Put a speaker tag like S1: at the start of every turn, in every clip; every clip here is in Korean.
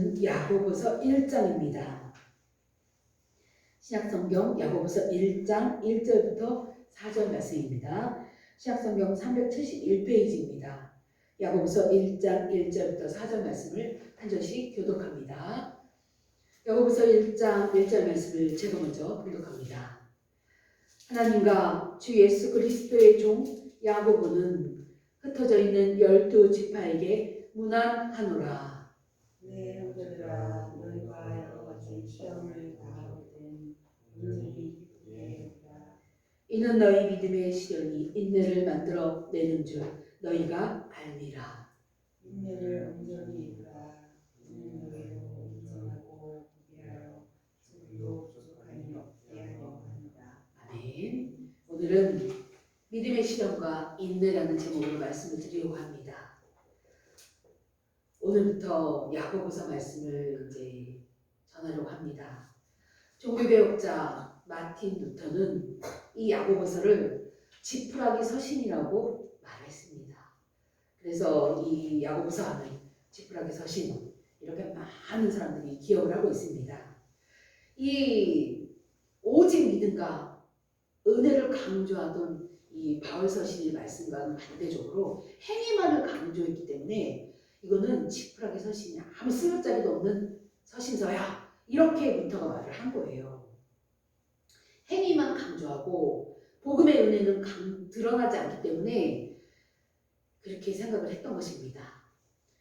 S1: 오늘은 야고보서 1장입니다. 신약성경 야고보서 1장 1절부터 4절 말씀입니다. 신약성경 371페이지입니다. 야고보서 1장 1절부터 4절 말씀을 한 절씩 교독합니다. 야고보서 1장 1절 말씀을 제가 먼저 교독합니다. 하나님과 주 예수 그리스도의 종 야고보는 흩어져 있는 12지파에게 문안하노라.
S2: 내 형제들아, 너희가 여러 가지 시험을 당하거든 인들이 기쁘게 여기라.
S1: 이는 너희 믿음의 시련이 인내를 만들어 내는 줄 너희가 알미라.
S2: 인내를 온전히 이루라. 이는 너희로 인정하고 구비하여 지금도 부족함이 없게 하려 합니다.
S1: 아멘. 오늘은 믿음의 시련과 인내라는 제목으로 말씀을 드리려고 합니다. 오늘부터 야고보서 말씀을 이제 전하려고 합니다. 종교개혁자 마틴 루터는 이 야고보서를 지푸라기 서신이라고 말했습니다. 그래서 이 야고보서 안에 지푸라기 서신 이렇게 많은 사람들이 기억을 하고 있습니다. 이 오직 믿음과 은혜를 강조하던 이 바울 서신의 말씀과는 반대적으로 행위만을 강조했기 때문에 이거는 지푸라기 서신이 아무 쓸모짜리도 없는 서신서야 이렇게 루터가 말을 한 거예요. 행위만 강조하고 복음의 은혜는 드러나지 않기 때문에 그렇게 생각을 했던 것입니다.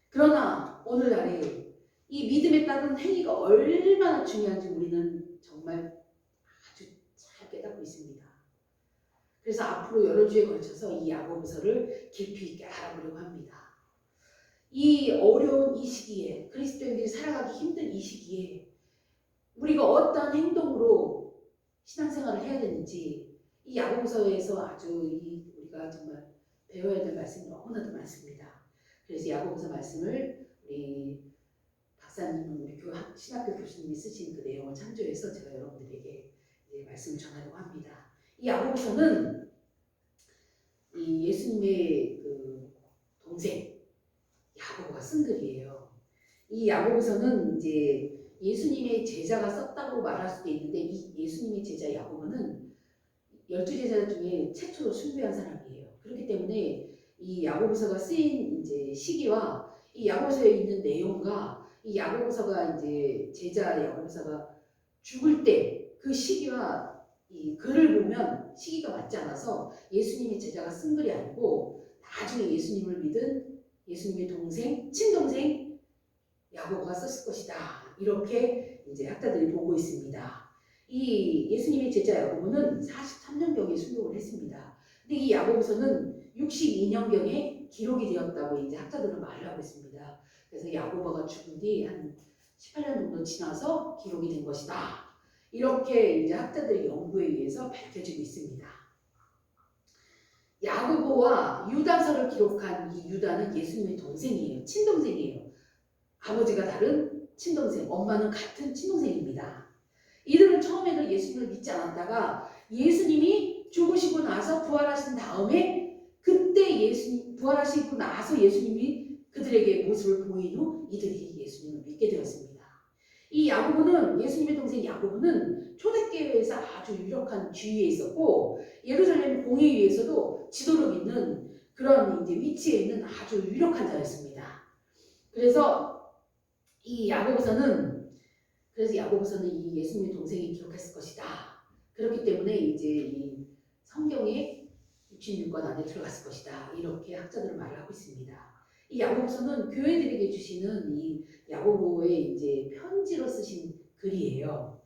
S1: 그러나 오늘날에 이 믿음에 따른 행위가 얼마나 중요한지 우리는 정말 아주 잘 깨닫고 있습니다. 그래서 앞으로 여러 주에 걸쳐서 이 야고보서를 깊이 있게 알아보려고 합니다. 이 어려운 이 시기에 그리스도인들이 살아가기 힘든 이 시기에 우리가 어떤 행동으로 신앙생활을 해야 되는지 이 야고보서에서 아주 우리가 정말 배워야 될 말씀이 너무나도 많습니다. 그래서 야고보서 말씀을 우리 박사님, 우리 신학교 교수님이 쓰신 그 내용을 참조해서 제가 여러분들에게 말씀을 전하려고 합니다. 이 야고보서는 이 예수님의 그 동생 야고보가 쓴 글이에요. 이 야고보서는 이제 예수님의 제자가 썼다고 말할 수도 있는데 이 예수님의 제자 야고보는 12제자 중에 최초로 숭배한 사람이에요. 그렇기 때문에 이 야고보서가 쓰인 이제 시기와 이 야고보서에 있는 내용과 이 야고보서가 이제 제자 야고보서가 죽을 때 그 시기와 이 글을 보면 시기가 맞지 않아서 예수님의 제자가 쓴 글이 아니고 나중에 예수님을 믿은 예수님의 동생, 친동생 야고보가 썼을 것이다. 이렇게 이제 학자들이 보고 있습니다. 이 예수님의 제자 야고보는 43년경에 순교를 했습니다. 근데 이 야고보서는 62년경에 기록이 되었다고 이제 학자들은 말을 하고 있습니다. 그래서 야고보가 죽은 뒤 한 18년 정도 지나서 기록이 된 것이다. 이렇게 이제 학자들의 연구에 의해서 밝혀지고 있습니다. 야고보와 유다서를 기록한 이 유다는 예수님의 동생이에요. 친동생이에요. 아버지가 다른 친동생, 엄마는 같은 친동생입니다. 이들은 처음에는 예수님을 믿지 않았다가 예수님이 죽으시고 나서 부활하신 다음에 그때 예수님 부활하시고 나서 예수님이 그들에게 모습을 보인 후 이들이 예수님을 믿게 되었습니다. 이 야고보는 예수님의 동생 야고보는 초대교회에서 아주 유력한 지위에 있었고 예루살렘 공회의에서도 지도력 있는 그런 이제 위치에 있는 아주 유력한 자였습니다. 그래서 야고보서는 이 예수님의 동생이 기록했을 것이다. 그렇기 때문에 이제 이 성경의 66권 안에 들어갔을 것이다. 이렇게 학자들은 말을 하고 있습니다. 이 야고보서는 교회들에게 주시는 이 야고보의 이제 편지로 쓰신 글이에요.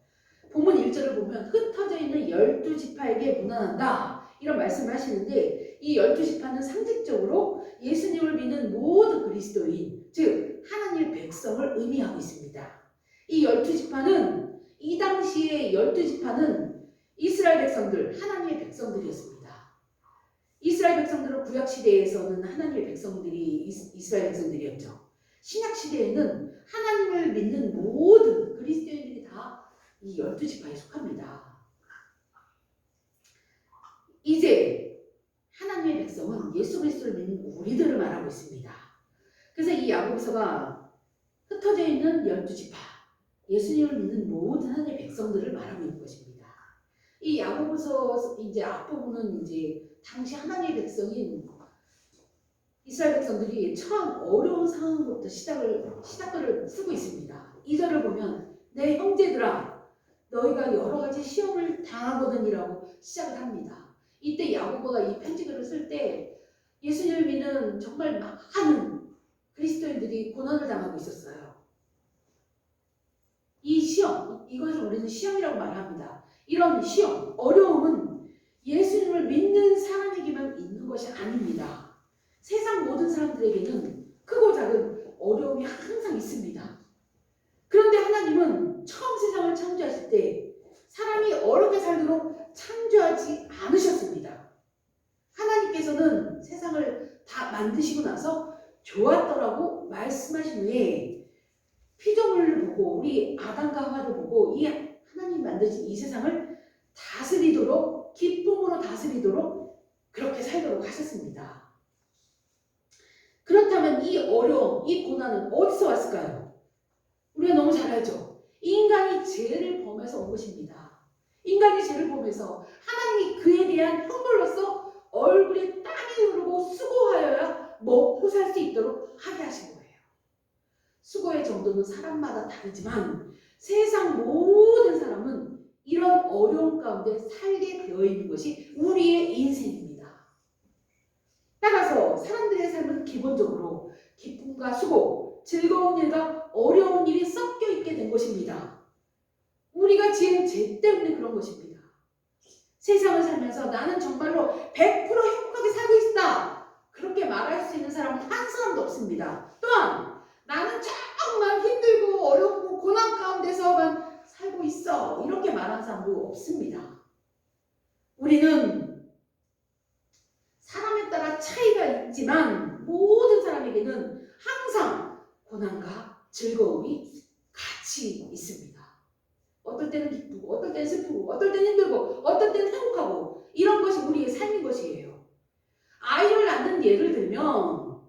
S1: 본문 1절을 보면 흩어져 있는 12지파에게 문안한다. 이런 말씀을 하시는데 이 12지파는 상징적으로 예수님을 믿는 모든 그리스도인, 즉 하나님의 백성을 의미하고 있습니다. 이 12지파는 이 당시에 12지파는 이스라엘 백성들, 하나님의 백성들이었습니다. 이스라엘 백성들은 구약시대에서는 하나님의 백성들이 이스라엘 백성들이었죠. 신약시대에는 하나님을 믿는 모든 그리스도인들이 다 이 12지파에 속합니다. 이제 하나님의 백성은 예수 그리스도를 믿는 우리들을 말하고 있습니다. 그래서 이 야고보서가 흩어져 있는 12지파, 예수님을 믿는 모든 하나님의 백성들을 말하고 있는 것입니다. 이 야고보서 이제 앞부분은 이제 당시 하나님의 백성인 이스라엘 백성들이 처한 어려운 상황부터 시작글을 쓰고 있습니다. 2절을 보면 내 형제들아 너희가 여러 가지 시험을 당하거든이라고 시작을 합니다. 이때 야고보가 이 편지글을 쓸 때 예수님을 믿는 정말 많은 그리스도인들이 고난을 당하고 있었어요. 이 시험, 이것을 우리는 시험이라고 말합니다. 이런 시험, 어려움은 예수님을 믿는 사람에게만 있는 것이 아닙니다. 세상 모든 사람들에게는 크고 작은 어려움이 항상 있습니다. 그런데 하나님은 처음 세상을 창조하실 때 사람이 어렵게 살도록 창조하지 않으셨습니다. 하나님께서는 세상을 다 만드시고 나서 좋았더라고 말씀하신 후에 피조물을 보고 우리 아담과 하와를 보고 이 하나님 만드신 이 세상을 다스리도록 기쁨으로 다스리도록 그렇게 살도록 하셨습니다. 그렇다면 이 어려움, 이 고난은 어디서 왔을까요? 우리가 너무 잘 알죠. 인간이 죄를 범해서 온 것입니다. 인간이 죄를 범해서 하나님이 그에 대한 형벌로서 얼굴에 땀이 흐르고 수고하여야 먹고 살 수 있도록 하게 하신 거예요. 수고의 정도는 사람마다 다르지만 세상 모든 사람은 이런 어려움 가운데 살게 되어 있는 것이 우리의 인생입니다. 따라서 사람들의 삶은 기본적으로 기쁨과 수고, 즐거운 일과 어려운 일이 섞여 있게 된 것입니다. 우리가 지은 죄 때문에 그런 것입니다. 세상을 살면서 나는 정말로 100% 행복하게 살고 있다. 그렇게 말할 수 있는 사람은 한 사람도 없습니다. 또한 나는 정말 힘들고 어렵고 고난 가운데서만 살고 있어. 이렇게 말하는 사람도 없습니다. 우리는 사람에 따라 차이가 있지만 모든 사람에게는 항상 고난과 즐거움이 같이 있습니다. 어떨 때는 기쁘고 어떨 때는 슬프고 어떨 때는 힘들고 어떨 때는 행복하고 이런 것이 우리의 삶인 것이에요. 아이를 낳는 예를 들면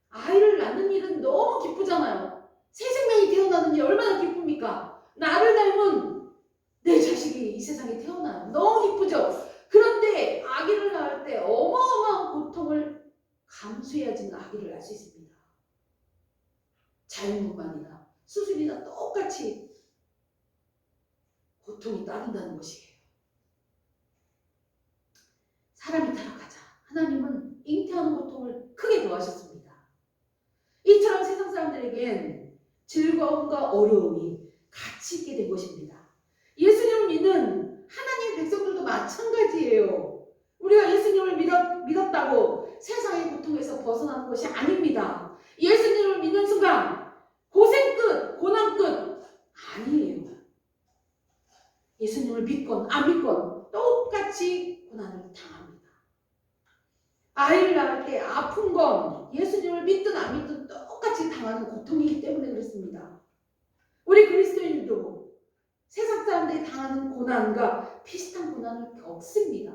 S1: 아이를 낳는 일은 너무 기쁘잖아요. 새 생명이 태어나는 게 얼마나 기쁩니까? 나를 닮은 내 자식이 이 세상에 태어나요. 너무 기쁘죠? 그런데 아기를 낳을 때 어마어마한 고통을 감수해야지만 아기를 낳을 수 있습니다. 자연분만이나 수술이나 똑같이 고통이 따른다는 것이에요. 사람이 타락하자 하나님은 잉태하는 고통을 크게 더하셨습니다. 이처럼 세상 사람들에겐 즐거움과 어려움이 같이 있게 된 것입니다. 예수님을 믿는 하나님의 백성들도 마찬가지예요. 우리가 예수님을 믿었다고 세상의 고통에서 벗어나는 것이 아닙니다. 예수님을 믿는 순간 고생 끝, 고난 끝 아니에요. 예수님을 믿건 안 믿건 똑같이 고난을 당합니다. 아이를 낳을 때 아픈 건 예수님을 믿든 안 믿든 똑같이 당하는 고통이기 때문에 그렇습니다. 우리 그리스도인도 세상 사람들이 당하는 고난과 비슷한 고난을 겪습니다.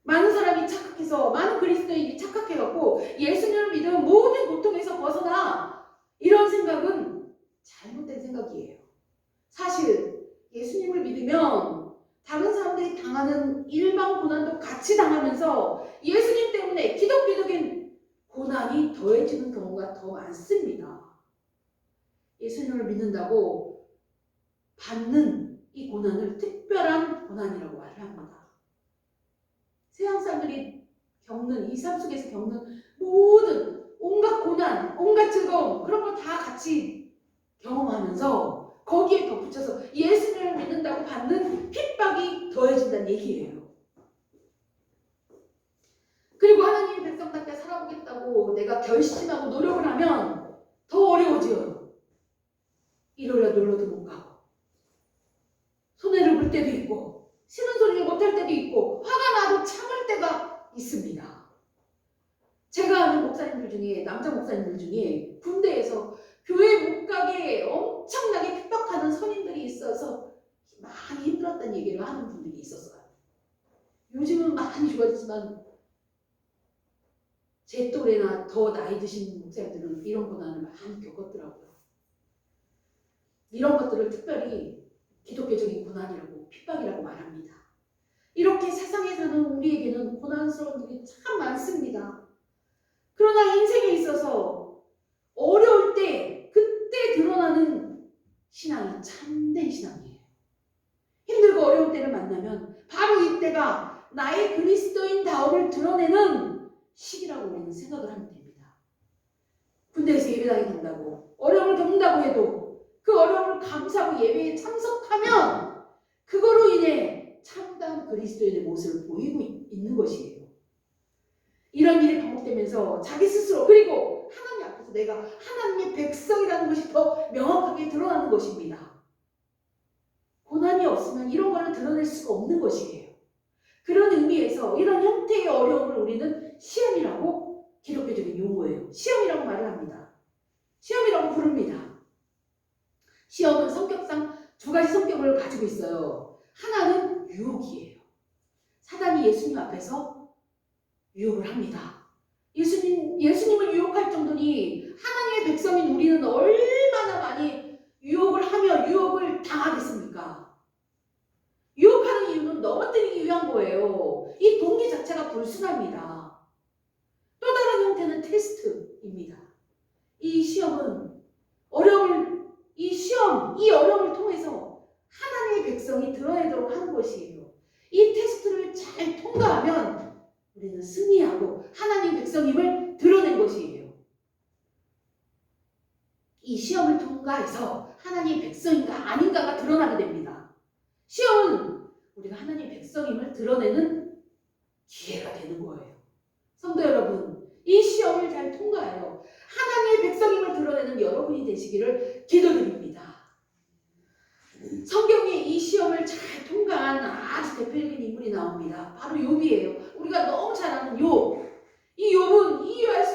S1: 많은 사람이 착각해서 많은 그리스도인이 착각해갖고 예수님을 믿으면 모든 고통에서 벗어나 이런 생각은 잘못된 생각이에요. 사실 예수님을 믿으면 다른 사람들이 당하는 일반 고난도 같이 당하면서 예수님 때문에 기독교적인 고난이 더해지는 경우가 더 많습니다. 예수님을 믿는다고 받는 이 고난을 특별한 고난이라고 말을 합니다. 세상 사람들이 겪는 이 삶 속에서 겪는 모든 온갖 고난, 온갖 즐거움 그런 걸 다 같이 경험하면서 거기에 덧붙여서 예수님을 믿는다고 받는 핍박이 더해진다는 얘기예요. 그리고 하나님의 백성답게 살아보겠다고 내가 결심하고 노력을 하면 더 어려워져요. 일요일날 놀러도 못 가고 손해를 볼 때도 있고 싫은 소리를 못할 때도 있고 화가 나도 참을 때가 있습니다. 제가 아는 목사님들 중에 남자 목사님들 중에 군대에서 교회 못 가게 엄청나게 핍박하는 선임들이 있어서 많이 힘들었다는 얘기를 하는 분들이 있었어요. 요즘은 많이 좋아졌지만 제 또래나 더 나이 드신 목사님들은 이런 고난을 많이 겪었더라고요. 이런 것들을 특별히 기독교적인 고난이라고 핍박이라고 말합니다. 이렇게 세상에 사는 우리에게는 고난스러운 일이 참 많습니다. 그러나 인생에 있어서 어려울 때 그때 드러나는 신앙이 참된 신앙이에요. 힘들고 어려울 때를 만나면 바로 이때가 나의 그리스도인다움을 드러내는 시기라고 우리는 생각을 하면 됩니다. 군대에서 예배당에 간다고 어려움을 겪는다고 해도 그 어려움을 감수하고 예배에 참석하면 그거로 인해 참다운 그리스도인의 모습을 보이고 있는 것이에요. 이런 일이 반복되면서 자기 스스로 그리고 하나님 앞에서 내가 하나님의 백성이라는 것이 더 명확하게 드러나는 것입니다. 고난이 없으면 이런 것을 드러낼 수가 없는 것이에요. 그런 의미에서 이런 형태의 어려움을 우리는 시험이라고 기독교적인 용어예요. 시험이라고 말을 합니다. 시험이라고 부릅니다. 시험은 성격상 두 가지 성격을 가지고 있어요. 하나는 유혹이에요. 사단이 예수님 앞에서 유혹을 합니다. 예수님을 유혹할 정도니 하나님의 백성인 우리는 얼마나 많이 유혹을 하며 유혹을 당하겠습니까? 유혹하는 이유는 넘어뜨리기 위한 거예요. 이 동기 자체가 불순합니다. 또 다른 형태는 테스트입니다. 이 시험은 이 어려움을 통해서 하나님의 백성이 드러내도록 하는 것이에요. 이 테스트를 잘 통과하면 우리는 승리하고 하나님 백성임을 드러낸 것이에요. 이 시험을 통과해서 하나님 백성인가 아닌가가 드러나게 됩니다. 시험은 우리가 하나님 백성임을 드러내는 기회가 되는 거예요. 성도 여러분, 이 시험을 잘 통과하여 하나님의 백성임을 드러내는 여러분이 되시기를 기도드립니다. 성경에 이 시험을 잘 통과한 아주 대표적인 인물이 나옵니다. 바로 욥이에요. 우리가 너무 잘 아는 욥. 이 욥은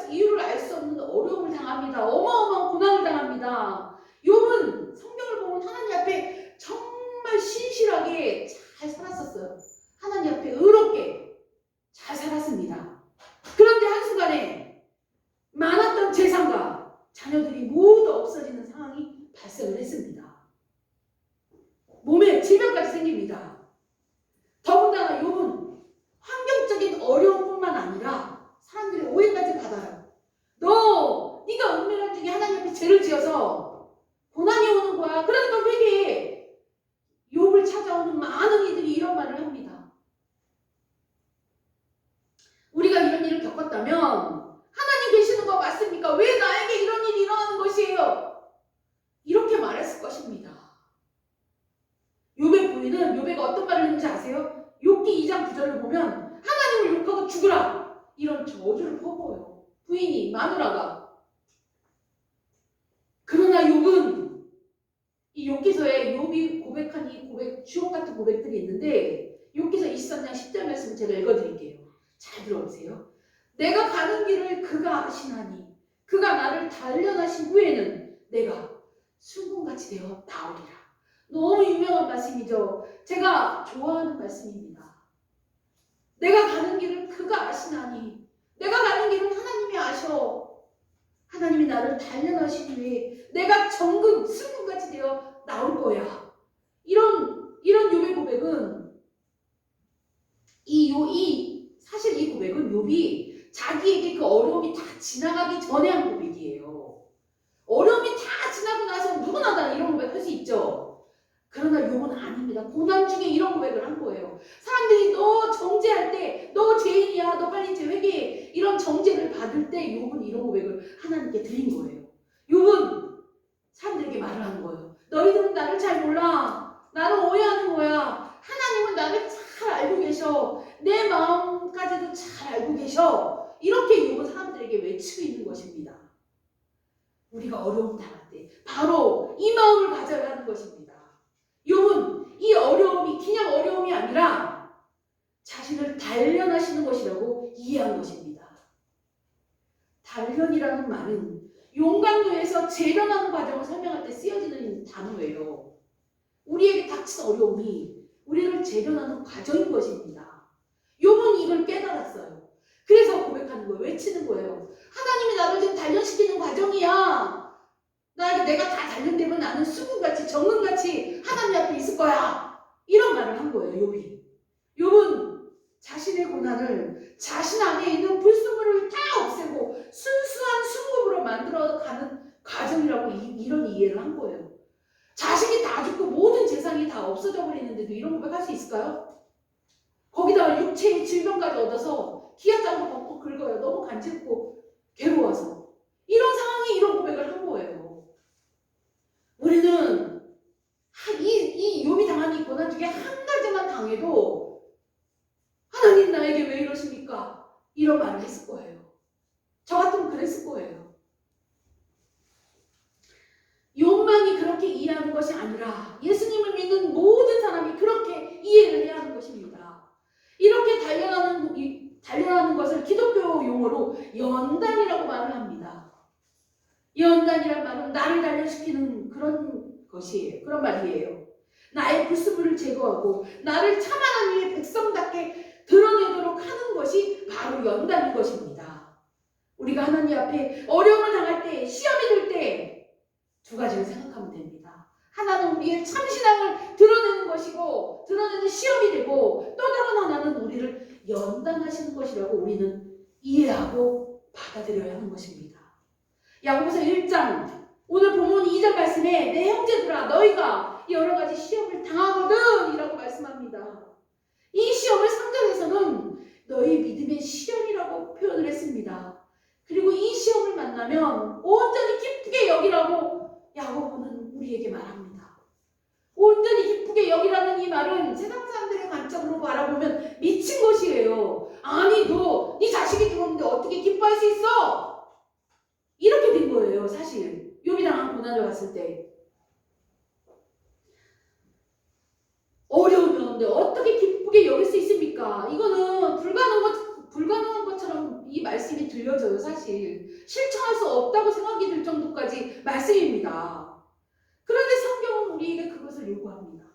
S1: 이유를 알 수 없는 어려움을 당합니다. 어마어마한 고난을 당합니다. 욥은 성경을 보면 하나님 앞에 정말 신실하게 잘 살았었어요. 하나님 앞에 의롭게 잘 살았습니다. 그런데 한순간에 많았던 재산과 자녀들이 모두 없어지는 상황이 발생을 했습니다. 몸에 질병까지 생깁니다. 더군다나 욥은 환경적인 어려움뿐만 아니라 사람들의 오해까지 받아요. 네가 은밀한 중에 하나님 앞에 죄를 지어서 고난이 오는 거야. 그러니까 회개해. 욥을 찾아오는 많은 이들이 이런 말을 합니다. 우리가 이런 일을 겪었다면 하나님 계시는 거 맞습니까? 왜 나에게 이런 일이 일어나는 것이에요? 이렇게 말했을 것입니다. 욥의 부인은 욥에가 어떤 말을 했는지 아세요? 욥기 2장 9절을 보면 하나님을 욕하고 죽으라 이런 저주를 퍼부어요. 부인이 마누라가. 그러나 욥은 이 욥기서에 욥이 고백한 이 고백, 주옥 같은 고백들이 있는데 욥기서 23장 10절 말씀 제가 읽어드릴게요. 잘 들어보세요. 내가 가는 길을 그가 아시나니 그가 나를 단련하신 후에는 내가 순금같이 되어 나오리라. 너무 유명한 말씀이죠. 제가 좋아하는 말씀입니다. 내가 가는 길을 그가 아시나니 내가 가는 길은 하나님이 아셔. 하나님이 나를 단련하신 후에 내가 순금같이 되어 나올 거야. 이런 욥의 고백은 사실 이 고백은 욥이 자기에게 그 어려움이 다 지나가기 전에 한 고백이에요. 어려움이 다 지나고 나서 누구나 다 이런 고백 할 수 있죠. 그러나 욥은 아닙니다. 고난 중에 이런 고백을 한 거예요. 사람들이 너 정죄할 때 너 죄인이야. 너 빨리 회개해. 이런 정죄를 받을 때 욥은 이런 고백을 하나님께 드린 거예요. 욥은 사람들에게 말을 하는 거예요. 너희들은 나를 잘 몰라. 나를 오해하는 거야. 하나님은 나를 잘 알고 계셔. 내 마음까지도 잘 알고 계셔. 이렇게 욥은 사람들에게 외치고 있는 것입니다. 우리가 어려움 당할 때 바로 이 마음을 가져야 하는 것입니다. 욥은 이 어려움이 그냥 어려움이 아니라 자신을 단련하시는 것이라고 이해한 것입니다. 단련이라는 말은 용광로에서 재련하는 과정을 설명할 때 쓰여지는 단어예요. 우리에게 닥친 어려움이 우리를 재련하는 과정인 것입니다. 욥은 이걸 깨달았어요. 그래서 고백하는 거예요. 외치는 거예요. 하나님이 나를 지금 단련시키는 과정이야. 내가 다 단련되면 나는 수금같이 이상이 다 없어져 버리는데도 이런 고백할 수 있을까요? 거기다가 육체의 질병까지 얻어서 기아장도 벅벅 긁어요. 너무 간지럽고 괴로워서. 이런 상황에 이런 고백을 한 거예요. 우리는 이 욥이 당한 이 고난 중에 한 가지만 당해도 하나님 나에게 왜 이러십니까? 이런 말을 했을 거예요. 저 같으면 그랬을 거예요. 욥만이 그렇게 이해하는 것이 아니라 예수님을 믿는 모든 사람이 그렇게 이해를 해야 하는 것입니다. 이렇게 단련하는 것을 기독교 용어로 연단이라고 말을 합니다. 연단이란 말은 나를 단련시키는 그런 것이에요. 그런 말이에요. 나의 불순물을 제거하고 나를 참아난 위에 백성답게 드러내도록 하는 것이 바로 연단인 것입니다. 우리가 하나님 앞에 어려움을 당할 때, 시험이 들 때 두 가지를 생각하면 됩니다. 하나는 우리의 참신함을 드러내는 것이고 드러내는 시험이 되고 또 다른 하나는 우리를 연단하시는 것이라고 우리는 이해하고 받아들여야 하는 것입니다. 야고보서 1장 오늘 본문 2절 말씀에 내 형제들아 너희가 여러 가지 시험을 당하거든 이라고 말씀합니다. 이 시험을 3절에서는 너희 믿음의 시련이라고 표현을 했습니다. 그리고 이 시험을 만나면 온전히 기쁘게 여기라고 야고보는 우리에게 말합니다. 온전히 기쁘게 여기라는 이 말은 세상 사람들의 관점으로 바라보면 미친 것이에요. 아니 너 네 자식이 죽었는데 어떻게 기뻐할 수 있어? 이렇게 된 거예요. 사실 욥이 당한 고난을 봤을 때 어려움이 오는데 어떻게 기쁘게 여길 수 있습니까? 이거는 불가능한 것처럼 이 말씀이 들려져요. 사실 실천할 수 없다고 생각이 들 정도까지 말씀입니다. 그런데 성경은 우리에게 그것을 요구합니다.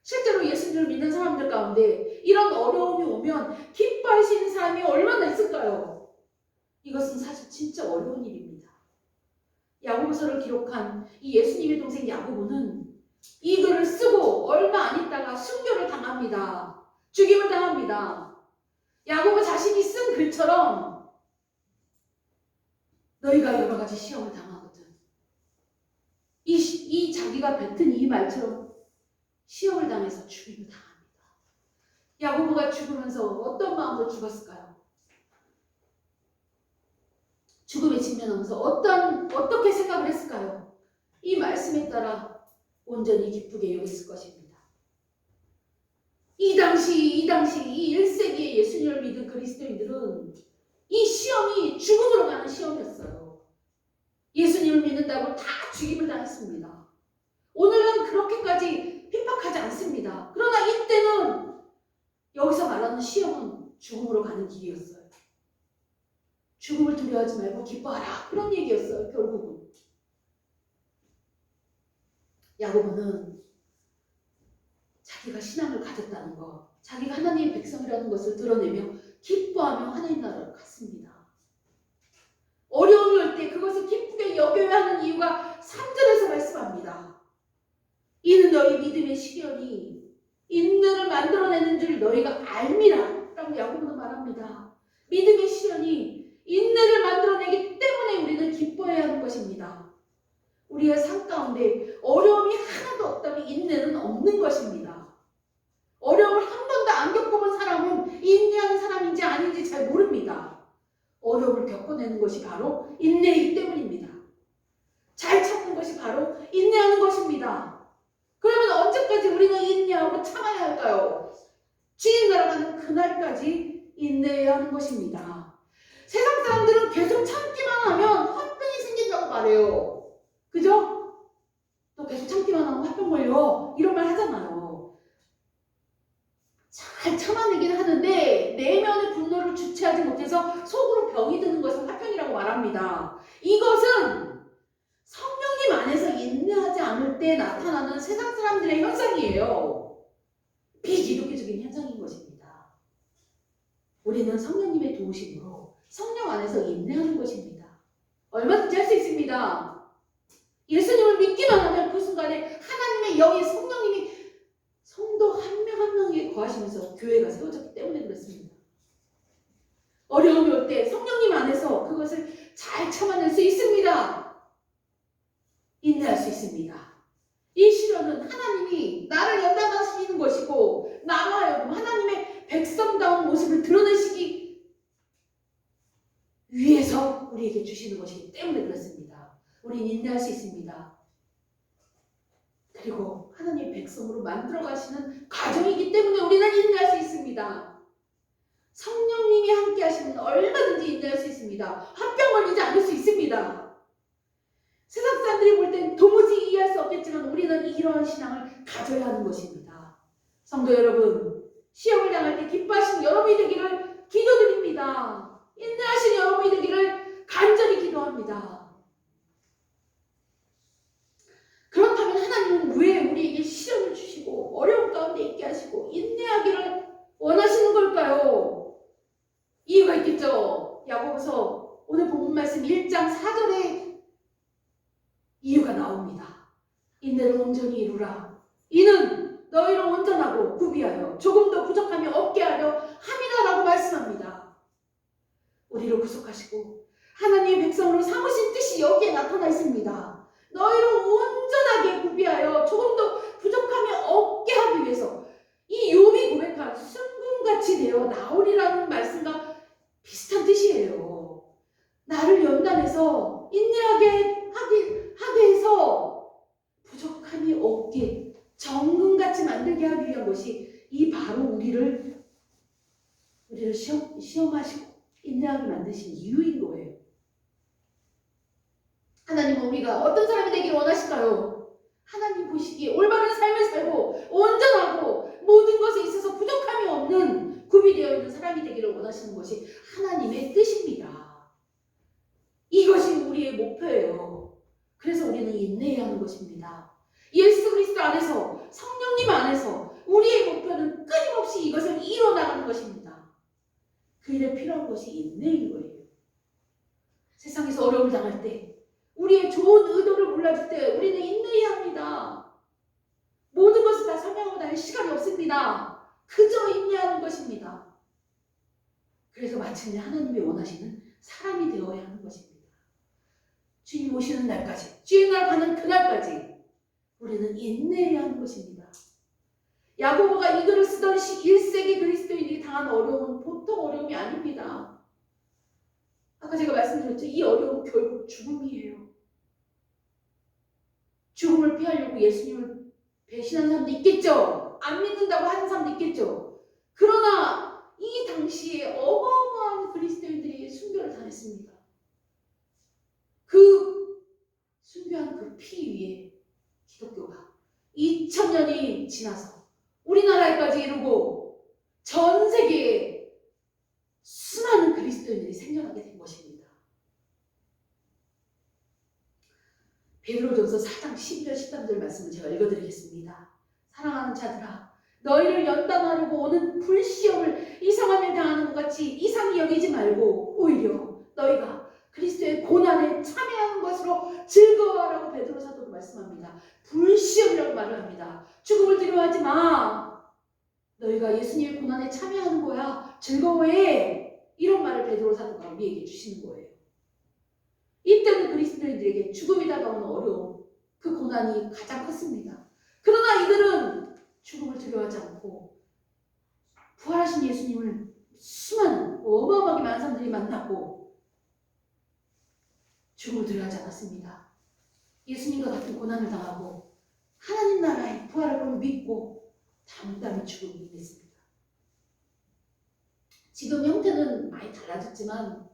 S1: 실제로 예수님을 믿는 사람들 가운데 이런 어려움이 오면 기뻐할 수 있는 사람이 얼마나 있을까요? 이것은 사실 진짜 어려운 일입니다. 야고보서를 기록한 이 예수님의 동생 야고보는 이 글을 쓰고 얼마 안 있다가 순교를 당합니다. 죽임을 당합니다. 야고보 자신이 쓴 글처럼 너희가 여러 가지 시험을 당하거든. 이 자기가 뱉은 이 말처럼 시험을 당해서 죽임을 당합니다. 야고보가 죽으면서 어떤 마음으로 죽었을까요? 죽음에 직면하면서 어떻게 생각을 했을까요? 이 말씀에 따라 온전히 기쁘게 여겼을 것입니다. 이 당시 이 1세기의 예수님을 믿은 그리스도인들은 이 시험이 죽음으로 가는 시험이었어요. 예수님을 믿는다고 다 죽임을 당했습니다. 오늘은 그렇게까지 핍박하지 않습니다. 그러나 이때는 여기서 말하는 시험은 죽음으로 가는 길이었어요. 죽음을 두려워하지 말고 기뻐하라. 그런 얘기였어요. 결국은. 야고보는 자기가 신앙을 가졌다는 것, 자기가 하나님의 백성이라는 것을 드러내며 기뻐하며 하나님 나라로 갔습니다. 어려움이 올 때 그것을 기쁘게 여겨야 하는 이유가 3절에서 말씀합니다. 이는 너희 믿음의 시련이 인내를 만들어내는 줄 너희가 알미라 라고 야고보는 말합니다. 믿음의 시련이 인내를 만들어내기 때문에 우리는 기뻐해야 하는 것입니다. 우리의 삶 가운데 어려움이 하나도 없다면 인내는 없는 것입니다. 어려움을 한 번도 안 겪어본 사람은 인내하는 사람인지 아닌지 잘 모릅니다. 어려움을 겪어내는 것이 바로 인내이기 때문입니다. 잘 참는 것이 바로 인내하는 것입니다. 그러면 언제까지 우리는 인내하고 참아야 할까요? 주님 나라가는 그날까지 인내해야 하는 것입니다. 세상 사람들은 계속 참기만 하면 화병이 생긴다고 말해요. 그죠? 또 계속 참기만 하면 화병 걸려. 이런 말 하잖아요. 잘 참아내긴 하는데 내면의 분노를 주체하지 못해서 속으로 병이 드는 것을 화병이라고 말합니다. 이것은 성령님 안에서 인내하지 않을 때 나타나는 세상 사람들의 현상이에요. 비기독교적인 현상인 것입니다. 우리는 성령님의 도우심으로 성령 안에서 인내하는 것입니다. 얼마든지 할 수 있습니다. 예수님을 믿기만 하면 그 순간에 하나님의 영의 성령님이 성도 한 명 한 명에게 거하시면서 교회가 세워졌기 때문에 그렇습니다. 어려움이 올 때 성령님 안에서 그것을 잘 참아낼 수 있습니다. 인내할 수 있습니다. 이 시련은 하나님이 백성다운 모습을 드러내시기 위해서 우리에게 주시는 것이기 때문에 그렇습니다. 우리는 인내할 수 있습니다. 그리고 하나님의 백성으로 만들어 가시는 과정이기 때문에 우리는 인내할 수 있습니다. 성령님이 함께 하시면 얼마든지 인내할 수 있습니다. 화병 걸리지 않을 수 있습니다. 세상 사람들이 볼 땐 도무지 이해할 수 없겠지만 우리는 이러한 신앙을 가져야 하는 것입니다. 성도 여러분, 시험을 당할 때 기뻐하시는 여러분이 되기를 기도드립니다. 인내하시는 여러분이 되기를 간절히 기도합니다. 그렇다면 하나님은 왜 우리에게 시험을 주시고 어려움 가운데 있게 하시고 인내하기를 원하시는 걸까요? 이유가 있겠죠. 야고보서 오늘 본문 말씀 1장 4절에 이유가 나옵니다. 인내를 온전히 이루라. 이는 너희를 온전하고 구비하여 조금도 부족함이 없게 하려 함이라라고 말씀합니다. 우리를 구속하시고 하나님의 백성으로 삼으신 뜻이 여기에 나타나 있습니다. 너희를 온전하게 구비하여 조금도 부족함이 없게 하기 위해서 이 욥이 고백한 순금같이 되어 나오리라는 말씀과 비슷한 뜻이에요. 나를 연단해서 인내하게 하게 해서 부족함이 없게 정금같이 만들게 하기 위한 것이 이 바로 우리를 시험하시고 인내하게 만드신 이유인 거예요. 하나님은 우리가 어떤 사람이 되기를 원하실까요? 하나님 보시기에 올바른 삶을 살고 온전하고 모든 것에 있어서 부족함이 없는 구비되어 있는 사람이 되기를 원하시는 것이 하나님의 뜻입니다. 이것이 우리의 목표예요. 그래서 우리는 인내해야 하는 것입니다. 예수 그리스도 안에서 성령님 안에서 우리의 목표는 끊임없이 이것을 이뤄나가는 것입니다. 그 일에 필요한 것이 인내인 거예요. 세상에서 어려움을 당할 때 우리의 좋은 의도를 몰라줄 때 우리는 인내해야 합니다. 모든 것을 다 설명하고 다닐 시간이 없습니다. 그저 인내하는 것입니다. 그래서 마침내 하나님이 원하시는 사람이 되어야 하는 것입니다. 주님 오시는 날까지, 주의 날 가는 그날까지 우리는 인내해야 하는 것입니다. 야고보가 이 글을 쓰던 1세기 그리스도인이 당한 어려움은 보통 어려움이 아닙니다. 아까 제가 말씀드렸죠. 이 어려움은 결국 죽음이에요. 죽음을 피하려고 예수님을 배신하는 사람도 있겠죠. 안 믿는다고 하는 사람도 있겠죠. 그러나 이 당시에 어마어마한 그리스도인들이 순교를 당했습니다. 그 순교한 그 피 위에 기독교가 2000년이 지나서 우리나라에까지 이르고 전 세계에 수많은 그리스도인들이 생겨나게 된 것입니다. 베드로전서 4장 12절 13절 말씀을 제가 읽어드리겠습니다. 사랑하는 자들아, 너희를 연단하려고 오는 불시험을 이상한 일 당하는 것 같이 이상히 여기지 말고 오히려 너희가 그리스도의 고난에 참여하는 것으로 즐거워하라고 베드로 사도도 말씀합니다. 불시험이라고 말을 합니다. 죽음을 두려워하지 마. 너희가 예수님의 고난에 참여하는 거야. 즐거워해. 이런 말을 베드로 사도가 우리에게 주시는 거예요. 이때는 그리스도인들에게 죽음이 다가오는 어려움, 그 고난이 가장 컸습니다. 그러나 이들은 죽음을 두려워하지 않고 부활하신 예수님을 수많은 어마어마하게 많은 사람들이 만났고 죽음을 두려워하지 않았습니다. 예수님과 같은 고난을 당하고 하나님 나라의 부활을 믿고 담담히 죽음을 임했습니다. 지금 형태는 많이 달라졌지만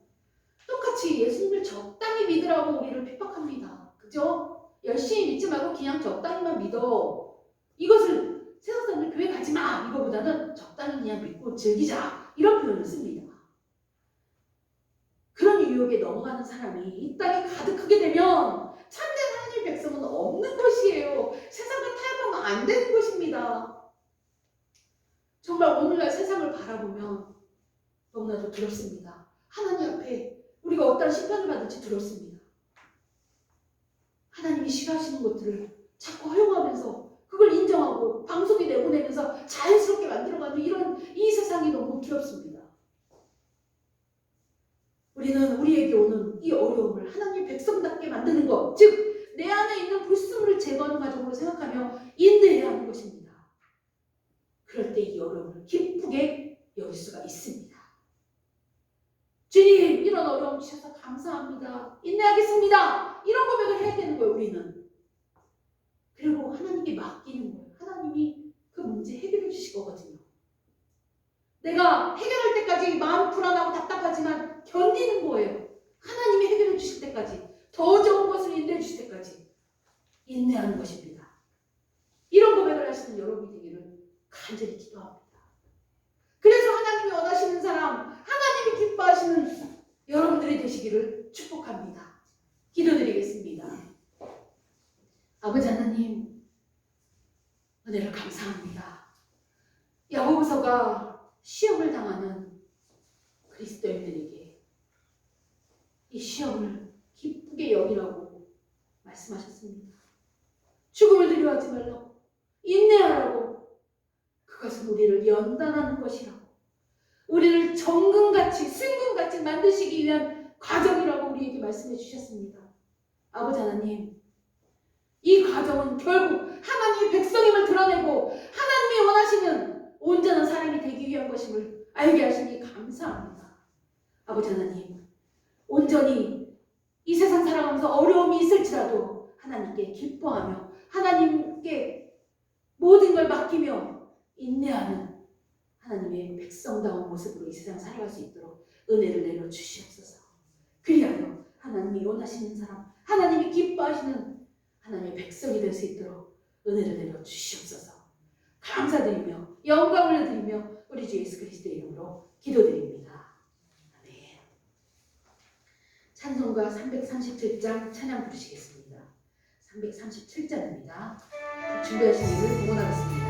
S1: 똑같이 예수님을 적당히 믿으라고 우리를 핍박합니다. 그죠? 열심히 믿지 말고 그냥 적당히만 믿어. 이것을 세상 사람들 교회 가지 마. 이거보다는 적당히 그냥 믿고 즐기자. 이런 표현을 씁니다. 그런 유혹에 넘어가는 사람이 이 땅에 가득하게 되면 참된 하나님의 백성은 없는 것이에요. 세상과 타협하면 안 되는 것입니다. 정말 오늘날 세상을 바라보면 너무나도 두렵습니다. 하나님 앞에 우리가 어떤 심판을 받을지 두렵습니다. 하나님이 싫어하시는 것들을 자꾸 허용하면서 그걸 인정하고 방송에 내보내면서 자연스럽게 만들어가는 이 세상이 너무 두렵습니다. 우리는 우리에게 오는 이 어려움을 하나님의 백성답게 만드는 것, 즉 내 안에 있는 불순물을 제거하는 과정으로 생각하며 인내해야 하는 것입니다. 그럴 때 이 어려움을 기쁘게 여길 수가 있습니다. 주님, 이런 어려움 주셔서 감사합니다. 인내하겠습니다. 이런 고백을 해야 되는 거예요, 우리는. 그리고 하나님께 맡기는 거예요. 하나님이 그 문제 해결해 주실 거거든요. 내가 해결할 때까지 마음 불안하고 답답하지만 견디는 거예요. 하나님이 해결해 주실 때까지, 더 좋은 것을 인도해 주실 때까지 인내하는 것입니다. 이런 고백을 하시는 여러분이 되기를 간절히 기도합니다. 그래서 하나님이 원하시는 사람, 하나님이 기뻐하시는 여러분들이 되시기를 축복합니다. 기도드리겠습니다. 아버지 하나님, 은혜를 감사합니다. 야고보서가 시험을 당하는 그리스도인들에게 이 시험을 기쁘게 여기라고 말씀하셨습니다. 죽음을 두려워하지 말라고, 인내하라고, 그것은 우리를 연단하는 것이라고, 우리를 정금같이 승금같이 만드시기 위한 과정이라고 우리에게 말씀해 주셨습니다. 아버지 하나님, 이 과정은 결국 하나님의 백성임을 드러내고 하나님이 원하시는 온전한 사람이 되기 위한 것임을 알게 하시니 감사합니다. 아버지 하나님, 온전히 이 세상 살아가면서 어려움이 있을지라도 하나님께 기뻐하며 하나님께 모든 걸 맡기며 인내하는 하나님의 백성다운 모습으로 이 세상 살아갈 수 있도록 은혜를 내려 주시옵소서. 그리하여 하나님이 원하시는 사람, 하나님이 기뻐하시는 하나님의 백성이 될 수 있도록 은혜를 내려 주시옵소서. 감사드리며 영광을 드리며 우리 주 예수 그리스도의 이름으로 기도드립니다. 아멘. 찬송가 337장 찬양 부르시겠습니다. 337장입니다. 준비하신 분을 응원하겠습니다.